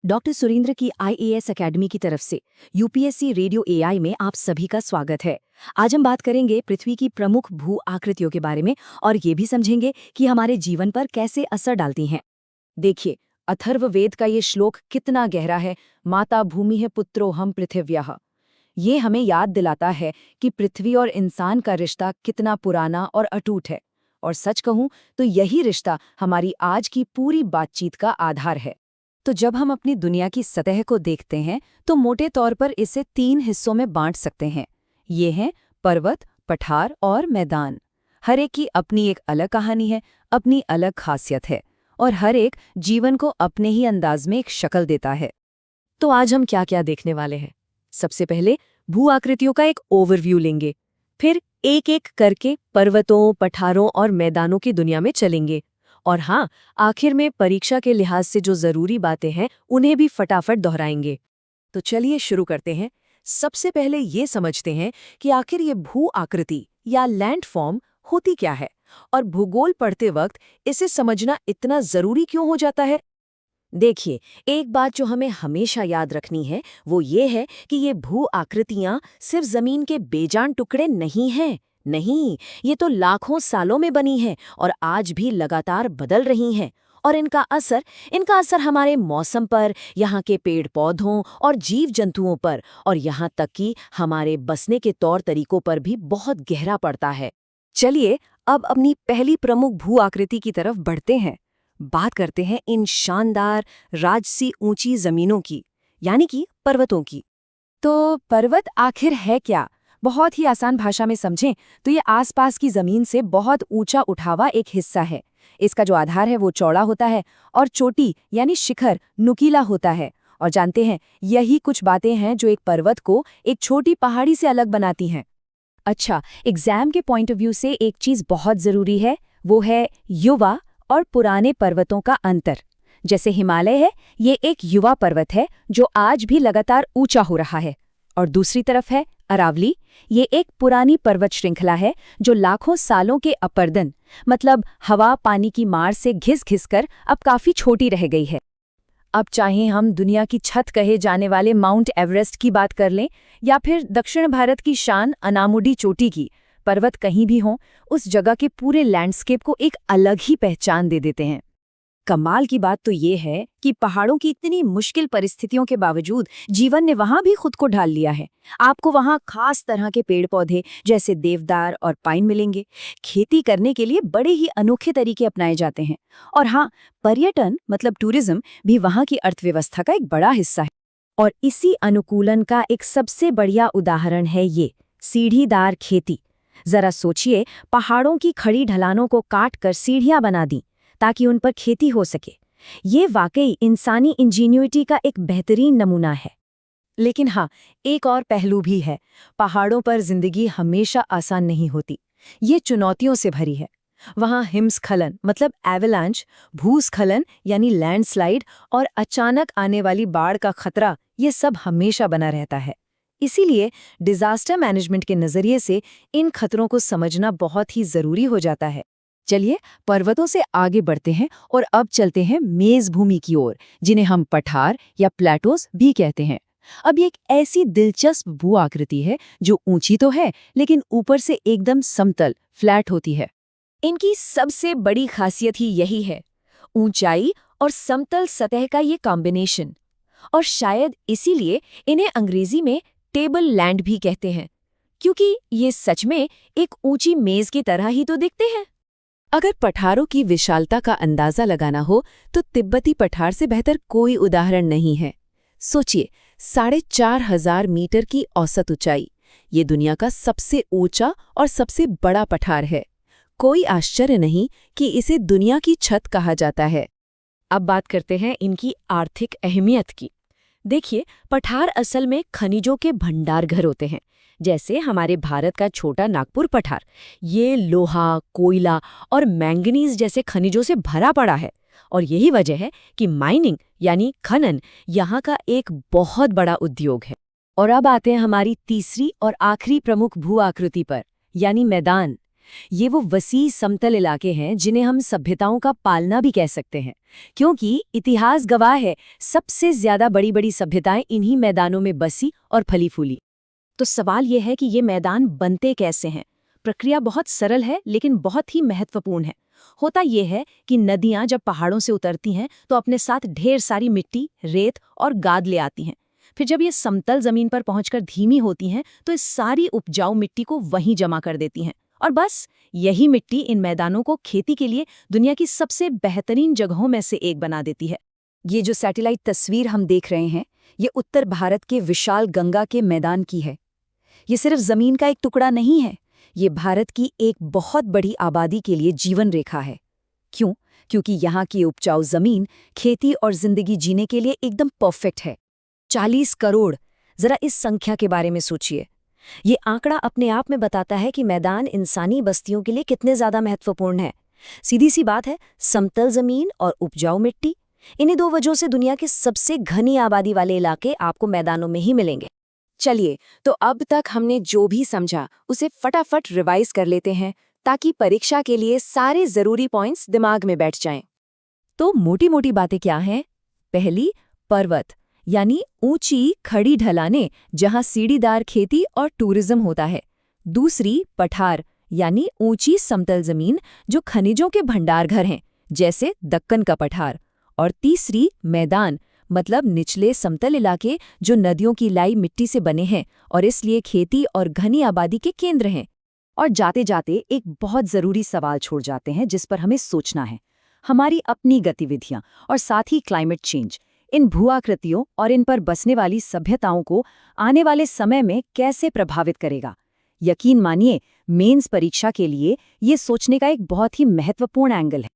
Doctor Surendra की IAS academy की तरफ से यूपीएससी रेडियो एआई में आप सभी का स्वागत है। आज हम बात करेंगे पृथ्वी की प्रमुख भू आकृतियों के बारे में और ये भी समझेंगे कि हमारे जीवन पर कैसे असर डालती हैं। देखिए, अथर्ववेद का ये श्लोक कितना गहरा है। माता भूमि है पुत्रो हम पृथिव्याः। ये हमें याद दिलाता है कि पृथ्वी और इंसान का रिश्ता कितना पुराना और अटूट है। और सच कहूं तो यही रिश्ता हमारी आज की पूरी बातचीत का आधार है। तो जब हम अपनी दुनिया की सतह को देखते हैं तो मोटे तौर पर इसे 3 हिस्सों में बांट सकते हैं। ये हैं पर्वत, पठार और मैदान। हर एक की अपनी एक अलग कहानी है, अपनी अलग खासियत है और हर एक जीवन को अपने ही अंदाज में एक शक्ल देता है। तो आज हम क्या क्या देखने वाले हैं? सबसे पहले भू आकृतियों का एक ओवरव्यू लेंगे, फिर एक एक करके पर्वतों, पठारों और मैदानों की दुनिया में चलेंगे और हाँ, आखिर में परीक्षा के लिहाज से जो जरूरी बातें हैं उन्हें भी फटाफट दोहराएंगे। तो चलिए शुरू करते हैं। सबसे पहले ये समझते हैं कि आखिर ये भू आकृति या लैंडफॉर्म होती क्या है और भूगोल पढ़ते वक्त इसे समझना इतना जरूरी क्यों हो जाता है। देखिए, एक बात जो हमें हमेशा याद रखनी है वो ये है कि ये भू आकृतियां सिर्फ जमीन के बेजान टुकड़े नहीं हैं। नहीं, ये तो लाखों सालों में बनी हैं और आज भी लगातार बदल रही हैं। और इनका असर हमारे मौसम पर, यहाँ के पेड़ पौधों और जीव जंतुओं पर और यहाँ तक कि हमारे बसने के तौर तरीकों पर भी बहुत गहरा पड़ता है। चलिए अब अपनी पहली प्रमुख भू आकृति की तरफ बढ़ते हैं। बात करते हैं इन शानदार राजसी ऊंची जमीनों की, यानी कि पर्वतों की। तो पर्वत आखिर है क्या? बहुत ही आसान भाषा में समझें तो ये आसपास की जमीन से बहुत ऊंचा उठा हुआ एक हिस्सा है। इसका जो आधार है वो चौड़ा होता है और चोटी यानी शिखर नुकीला होता है। और जानते हैं, यही कुछ बातें हैं जो एक पर्वत को एक छोटी पहाड़ी से अलग बनाती हैं। अच्छा, एग्जाम के पॉइंट ऑफ व्यू से एक चीज बहुत जरूरी है, वो है युवा और पुराने पर्वतों का अंतर। जैसे हिमालय है, ये एक युवा पर्वत है जो आज भी लगातार ऊंचा हो रहा है, और दूसरी तरफ है अरावली। ये एक पुरानी पर्वत श्रृंखला है जो लाखों सालों के अपर्दन मतलब हवा पानी की मार से घिस कर अब काफी छोटी रह गई है। अब चाहे हम दुनिया की छत कहे जाने वाले माउंट एवरेस्ट की बात कर लें या फिर दक्षिण भारत की शान अनामुडी चोटी की, पर्वत कहीं भी हों, उस जगह के पूरे लैंडस्केप को एक अलग ही पहचान दे देते हैं। कमाल की बात तो ये है कि पहाड़ों की इतनी मुश्किल परिस्थितियों के बावजूद जीवन ने वहां भी खुद को ढाल लिया है। आपको वहां खास तरह के पेड़ पौधे जैसे देवदार और पाइन मिलेंगे। खेती करने के लिए बड़े ही अनोखे तरीके अपनाए जाते हैं। और हाँ, पर्यटन मतलब टूरिज्म भी वहां की अर्थव्यवस्था का एक बड़ा हिस्सा है। और इसी अनुकूलन का एक सबसे बढ़िया उदाहरण है ये सीढ़ीदार खेती। जरा सोचिए, पहाड़ों की खड़ी ढलानों को काट कर सीढ़ियां बना दी ताकि उन पर खेती हो सके। ये वाकई इंसानी इंजीन्यूइटी का एक बेहतरीन नमूना है। लेकिन हाँ, एक और पहलू भी है। पहाड़ों पर जिंदगी हमेशा आसान नहीं होती। ये चुनौतियों से भरी है। वहाँ हिमस्खलन मतलब एवलांच, भूस्खलन यानी लैंडस्लाइड और अचानक आने वाली बाढ़ का खतरा, ये सब हमेशा बना रहता है। इसीलिए डिजास्टर मैनेजमेंट के नजरिए से इन खतरों को समझना बहुत ही जरूरी हो जाता है। चलिए पर्वतों से आगे बढ़ते हैं और अब चलते हैं मेज भूमि की ओर, जिन्हें हम पठार या प्लेटोस भी कहते हैं। अब ये एक ऐसी दिलचस्प भू आकृति है जो ऊंची तो है लेकिन ऊपर से एकदम समतल फ्लैट होती है। इनकी सबसे बड़ी खासियत ही यही है, ऊंचाई और समतल सतह का ये कॉम्बिनेशन। और शायद इसीलिए इन्हें अंग्रेजी में टेबल लैंड भी कहते हैं, क्योंकि ये सच में एक ऊंची मेज की तरह ही तो दिखते हैं। अगर पठारों की विशालता का अंदाजा लगाना हो तो तिब्बती पठार से बेहतर कोई उदाहरण नहीं है। सोचिए, 4,500 मीटर की औसत ऊंचाई। ये दुनिया का सबसे ऊंचा और सबसे बड़ा पठार है। कोई आश्चर्य नहीं कि इसे दुनिया की छत कहा जाता है। अब बात करते हैं इनकी आर्थिक अहमियत की। देखिए, पठार असल में खनिजों के भंडार घर होते हैं। जैसे हमारे भारत का छोटा नागपुर पठार, ये लोहा, कोयला और मैंगनीज जैसे खनिजों से भरा पड़ा है। और यही वजह है कि माइनिंग यानी खनन यहाँ का एक बहुत बड़ा उद्योग है। और अब आते हैं हमारी तीसरी और आखिरी प्रमुख भू आकृति पर, यानी मैदान। ये वो वसी समतल इलाके हैं जिन्हें हम सभ्यताओं का पालना भी कह सकते हैं, क्योंकि इतिहास गवाह है सबसे ज्यादा बड़ी-बड़ी सभ्यताएं इन्हीं मैदानों में बसी और फली फूली। तो सवाल ये है कि ये मैदान बनते कैसे हैं? प्रक्रिया बहुत सरल है लेकिन बहुत ही महत्वपूर्ण है। होता ये है कि नदियां जब पहाड़ों से उतरती हैं तो अपने साथ ढेर सारी मिट्टी, रेत और गाद ले आती हैं। फिर जब ये समतल जमीन पर पहुंचकर धीमी होती हैं तो इस सारी उपजाऊ मिट्टी को वहीं जमा कर देती हैं। और बस यही मिट्टी इन मैदानों को खेती के लिए दुनिया की सबसे बेहतरीन जगहों में से एक बना देती है। ये जो सैटेलाइट तस्वीर हम देख रहे हैं, ये उत्तर भारत के विशाल गंगा के मैदान की है। ये सिर्फ जमीन का एक टुकड़ा नहीं है, ये भारत की एक बहुत बड़ी आबादी के लिए जीवन रेखा है। क्यों? क्योंकि यहाँ की उपजाऊ जमीन खेती और जिंदगी जीने के लिए एकदम परफेक्ट है। 40 करोड़, जरा इस संख्या के बारे में सोचिए। ये आंकड़ा अपने आप में बताता है कि मैदान इंसानी बस्तियों के लिए कितने ज्यादा महत्वपूर्ण है। सीधी सी बात है, समतल जमीन और उपजाऊ मिट्टी, इन्हीं दो वजहों से दुनिया के सबसे घनी आबादी वाले इलाके आपको मैदानों में ही मिलेंगे। चलिए, तो अब तक हमने जो भी समझा उसे फटाफट रिवाइज कर लेते हैं ताकि परीक्षा के लिए सारे जरूरी पॉइंट्स दिमाग में बैठ जाएं। तो मोटी मोटी बातें क्या हैं? पहली, पर्वत यानी ऊंची खड़ी ढलानें जहां सीढ़ीदार खेती और टूरिज्म होता है। दूसरी, पठार यानी ऊंची समतल जमीन जो खनिजों के भंडार घर हैं, जैसे दक्कन का पठार। और तीसरी, मैदान मतलब निचले समतल इलाके जो नदियों की लाई मिट्टी से बने हैं और इसलिए खेती और घनी आबादी के केंद्र हैं। और जाते जाते एक बहुत जरूरी सवाल छोड़ जाते हैं जिस पर हमें सोचना है। हमारी अपनी गतिविधियां और साथ ही क्लाइमेट चेंज इन भूआकृतियों और इन पर बसने वाली सभ्यताओं को आने वाले समय में कैसे प्रभावित करेगा। यकीन मानिए, मेंस परीक्षा के लिए ये सोचने का एक बहुत ही महत्वपूर्ण एंगल है।